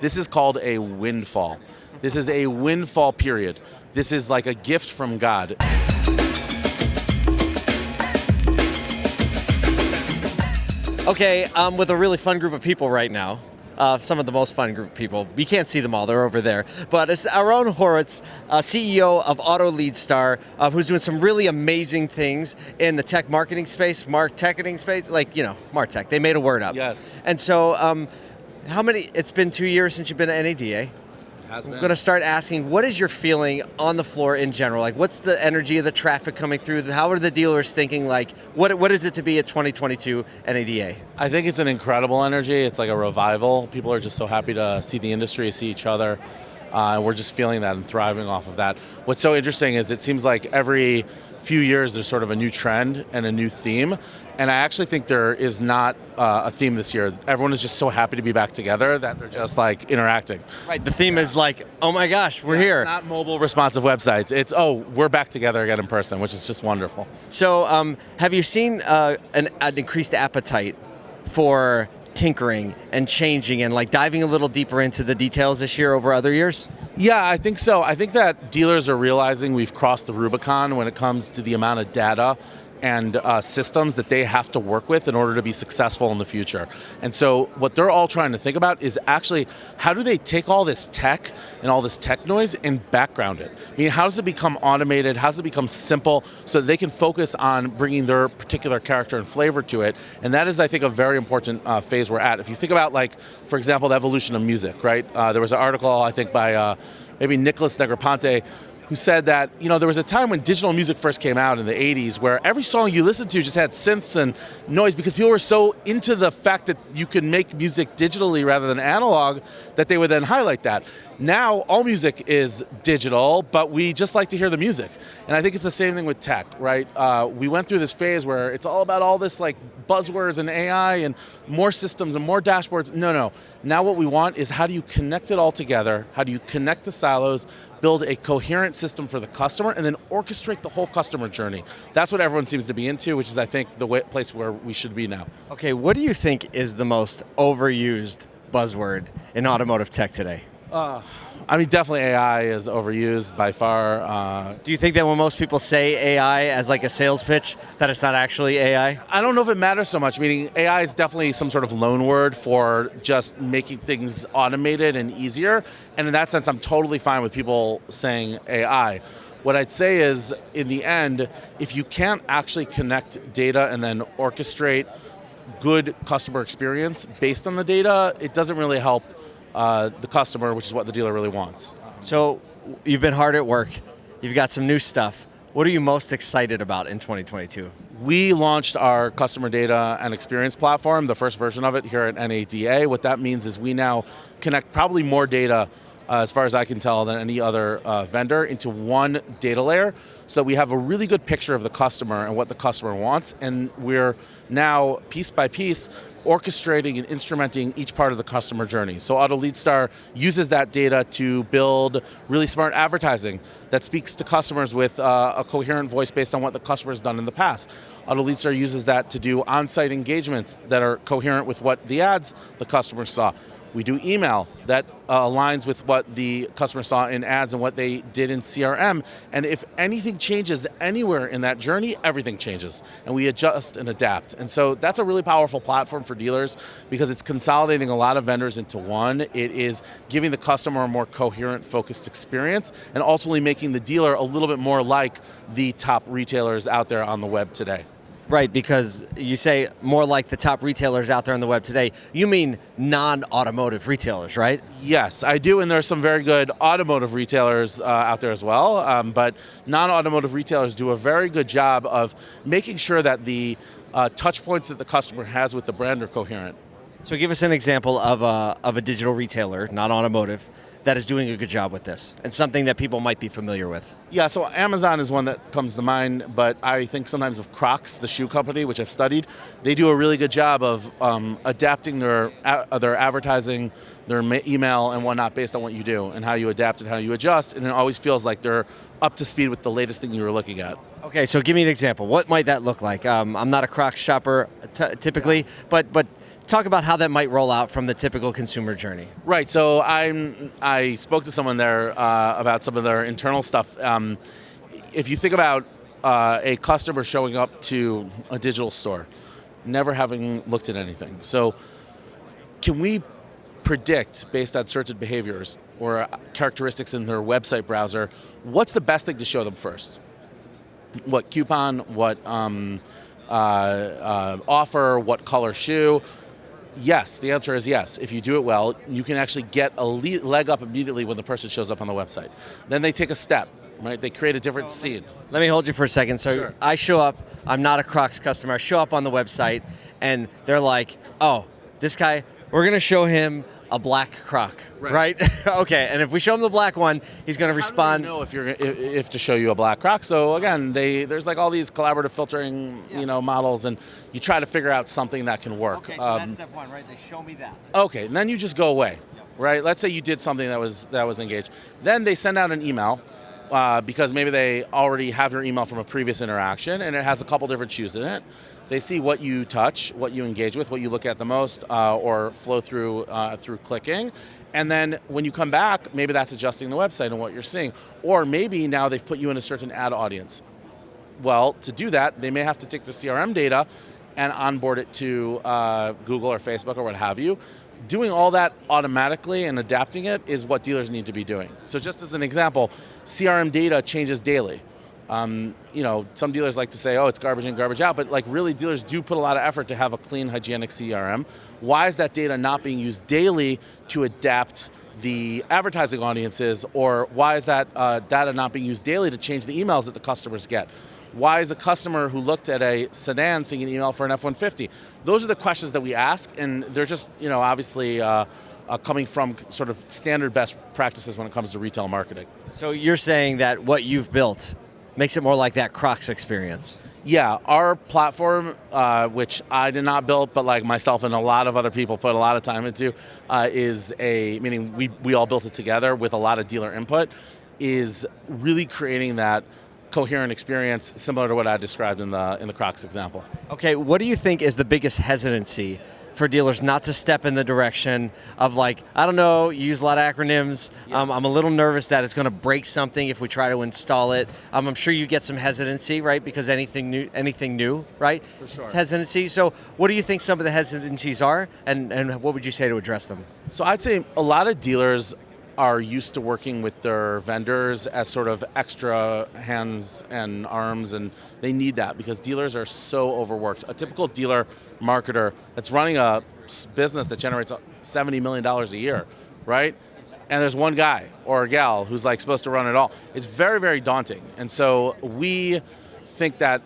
This is called a windfall. This is a windfall period. This is like a gift from God. Okay, I'm with a really fun group of people right now. Some of the most fun group of people. You can't see them all, they're over there. But it's Aharon Horwitz, CEO of AutoLeadStar, who's doing some really amazing things in the tech marketing space, marketing space, like, MarTech. They made a word up. Yes. And so, it's been 2 years since you've been at NADA. I'm going to start asking, what is your feeling on the floor in general? Like, what's the energy of the traffic coming through? How are the dealers thinking? Like, what is it to be at 2022 NADA? I think it's an incredible energy. It's like a revival. People are just so happy to see the industry, see each other. And we're just feeling that and thriving off of that. What's so interesting is it seems like every few years there's sort of a new trend and a new theme. And I actually think there is not a theme this year. Everyone is just so happy to be back together that they're just like interacting. Right. The theme is like, oh my gosh, we're here. It's not mobile responsive websites. It's, we're back together again in person, which is just wonderful. So have you seen an increased appetite for tinkering and changing and like diving a little deeper into the details this year over other years? Yeah, I think so. I think that dealers are realizing we've crossed the Rubicon when it comes to the amount of data and systems that they have to work with in order to be successful in the future. And so what they're all trying to think about is actually how do they take all this tech and all this tech noise and background it? I mean, how does it become automated? How does it become simple so that they can focus on bringing their particular character and flavor to it? And that is, I think, a very important phase we're at. If you think about, like, for example, the evolution of music, right? There was an article, I think, by maybe Nicholas Negroponte, who said that, there was a time when digital music first came out in the 80s where every song you listened to just had synths and noise because people were so into the fact that you could make music digitally rather than analog that they would then highlight that. Now, all music is digital, but we just like to hear the music. And I think it's the same thing with tech, right? We went through this phase where it's all about all this like buzzwords and AI and more systems and more dashboards. No. Now what we want is how do you connect it all together? How do you connect the silos, build a coherent system for the customer, and then orchestrate the whole customer journey? That's what everyone seems to be into, which is, I think, the place where we should be now. Okay, what do you think is the most overused buzzword in automotive tech today? Definitely AI is overused by far. Do you think that when most people say AI as like a sales pitch, that it's not actually AI? I don't know if it matters so much, meaning AI is definitely some sort of loan word for just making things automated and easier. And in that sense, I'm totally fine with people saying AI. What I'd say is, in the end, if you can't actually connect data and then orchestrate good customer experience based on the data, it doesn't really help the customer, which is what the dealer really wants. So you've been hard at work. You've got some new stuff. What are you most excited about in 2022? We launched our customer data and experience platform, the first version of it here at NADA. What that means is we now connect probably more data, as far as I can tell, than any other vendor into one data layer, so that we have a really good picture of the customer and what the customer wants. And we're now, piece by piece, orchestrating and instrumenting each part of the customer journey. So AutoLeadStar uses that data to build really smart advertising that speaks to customers with a coherent voice based on what the customer's done in the past. AutoLeadStar uses that to do on-site engagements that are coherent with what the ads the customer saw. We do email that aligns with what the customer saw in ads and what they did in CRM. And if anything changes anywhere in that journey, everything changes. And we adjust and adapt. And so that's a really powerful platform for dealers because it's consolidating a lot of vendors into one. It is giving the customer a more coherent, focused experience and ultimately making the dealer a little bit more like the top retailers out there on the web today. Right, because you say more like the top retailers out there on the web today. You mean non-automotive retailers, right? Yes, I do, and there are some very good automotive retailers out there as well, but non-automotive retailers do a very good job of making sure that the touch points that the customer has with the brand are coherent. So give us an example of a digital retailer, not automotive, that is doing a good job with this, and something that people might be familiar with. Yeah, so Amazon is one that comes to mind, but I think sometimes of Crocs, the shoe company, which I've studied. They do a really good job of adapting their advertising, their email and whatnot based on what you do and how you adapt and how you adjust, and it always feels like they're up to speed with the latest thing you were looking at. Okay, so give me an example. What might that look like? I'm not a Crocs shopper typically, but talk about how that might roll out from the typical consumer journey. Right. So I spoke to someone there about some of their internal stuff. If you think about a customer showing up to a digital store, never having looked at anything. So can we predict, based on certain behaviors or characteristics in their website browser, what's the best thing to show them first? What coupon, what offer, what color shoe? Yes, the answer is yes. If you do it well, you can actually get a leg up immediately when the person shows up on the website. Then they take a step, right? They create a different scene. Let me hold you for a second. So Sure. I show up, I'm not a Crocs customer, I show up on the website and they're like, oh, this guy, we're gonna show him a black Croc, right? Okay, and if we show him the black one, he's gonna respond. I don't know if to show you a black Croc. So again, there's like all these collaborative filtering, models, and you try to figure out something that can work. Okay, so that's step one, right? They show me that. Okay, and then you just go away, right? Let's say you did something that was engaged. Then they send out an email because maybe they already have your email from a previous interaction, and it has a couple different shoes in it. They see what you touch, what you engage with, what you look at the most, or flow through clicking. And then when you come back, maybe that's adjusting the website and what you're seeing. Or maybe now they've put you in a certain ad audience. Well, to do that, they may have to take the CRM data and onboard it to Google or Facebook or what have you. Doing all that automatically and adapting it is what dealers need to be doing. So just as an example, CRM data changes daily. Some dealers like to say, oh, it's garbage in, garbage out, but like really dealers do put a lot of effort to have a clean, hygienic CRM. Why is that data not being used daily to adapt the advertising audiences, or why is that data not being used daily to change the emails that the customers get? Why is a customer who looked at a sedan seeing an email for an F-150? Those are the questions that we ask, and they're just, obviously coming from sort of standard best practices when it comes to retail marketing. So you're saying that what you've built makes it more like that Crocs experience. Yeah, our platform, which I did not build, but like myself and a lot of other people put a lot of time into, meaning we all built it together with a lot of dealer input, is really creating that coherent experience similar to what I described in the Crocs example. Okay, what do you think is the biggest hesitancy for dealers not to step in the direction of, like, I don't know, you use a lot of acronyms. Yeah. I'm a little nervous that it's going to break something if we try to install it. I'm sure you get some hesitancy, right? Because anything new, right? For sure. It's hesitancy. So what do you think some of the hesitancies are, and what would you say to address them? So I'd say a lot of dealers are used to working with their vendors as sort of extra hands and arms, and they need that because dealers are so overworked. A typical dealer marketer that's running a business that generates $70 million a year, right? And there's one guy or a gal who's like supposed to run it all. It's very, very daunting. And so we think that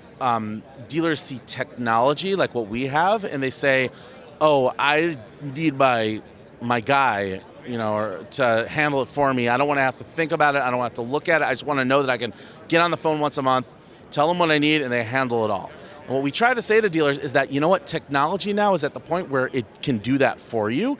dealers see technology like what we have, and they say, oh, I need my guy, or to handle it for me. I don't want to have to think about it. I don't have to look at it. I just want to know that I can get on the phone once a month, tell them what I need, and they handle it all. And what we try to say to dealers is that, technology now is at the point where it can do that for you.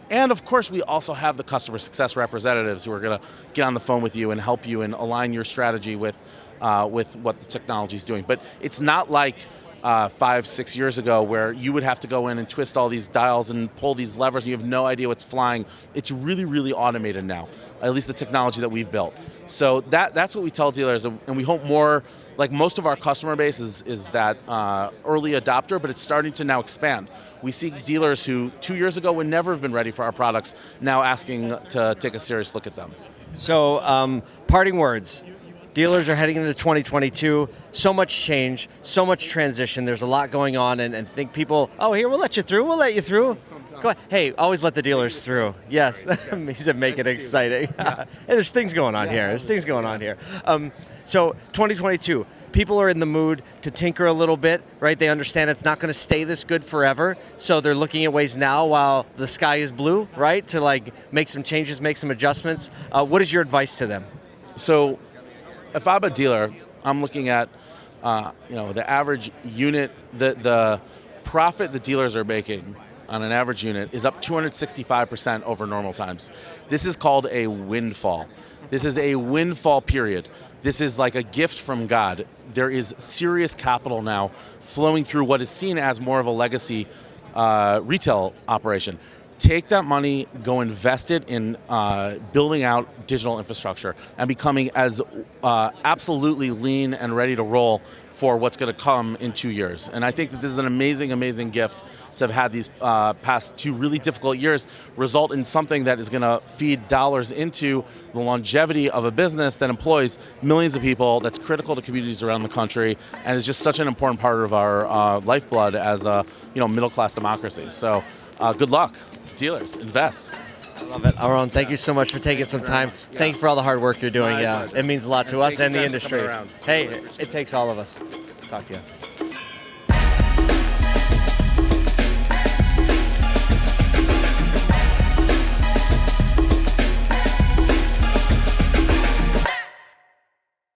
And of course, we also have the customer success representatives who are going to get on the phone with you and help you and align your strategy with what the technology is doing. But it's not like 5-6 years ago where you would have to go in and twist all these dials and pull these levers and you have no idea what's flying. It's really, really automated now, at least the technology that we've built. So that's what we tell dealers, and we hope more, like most of our customer base is that early adopter, but it's starting to now expand. We see dealers who 2 years ago would never have been ready for our products now asking to take a serious look at them. So parting words. Dealers are heading into 2022. So much change, so much transition. There's a lot going on, and think people, oh, here, we'll let you through. We'll let you through. Go ahead. Hey, always let the dealers through. Yes, he said make it exciting. Yeah. Hey, there's things going on here. There's things going on here. So 2022, people are in the mood to tinker a little bit, right? They understand it's not going to stay this good forever, so they're looking at ways now while the sky is blue, right, to like make some changes, make some adjustments. What is your advice to them? So if I'm a dealer, I'm looking at the average unit, the profit the dealers are making on an average unit is up 265% over normal times. This is called a windfall. This is a windfall period. This is like a gift from God. There is serious capital now flowing through what is seen as more of a legacy retail operation. Take that money, go invest it in building out digital infrastructure and becoming as absolutely lean and ready to roll for what's going to come in 2 years. And I think that this is an amazing, amazing gift to have had these past 2 really difficult years result in something that is going to feed dollars into the longevity of a business that employs millions of people, that's critical to communities around the country, and is just such an important part of our lifeblood as a middle-class democracy. So good luck to dealers. Invest. I love it. Aharon, thank you so much for taking some time. Thank you for all the hard work you're doing. It means a lot to us and the industry. Around. Hey, it takes all of us. Talk to you.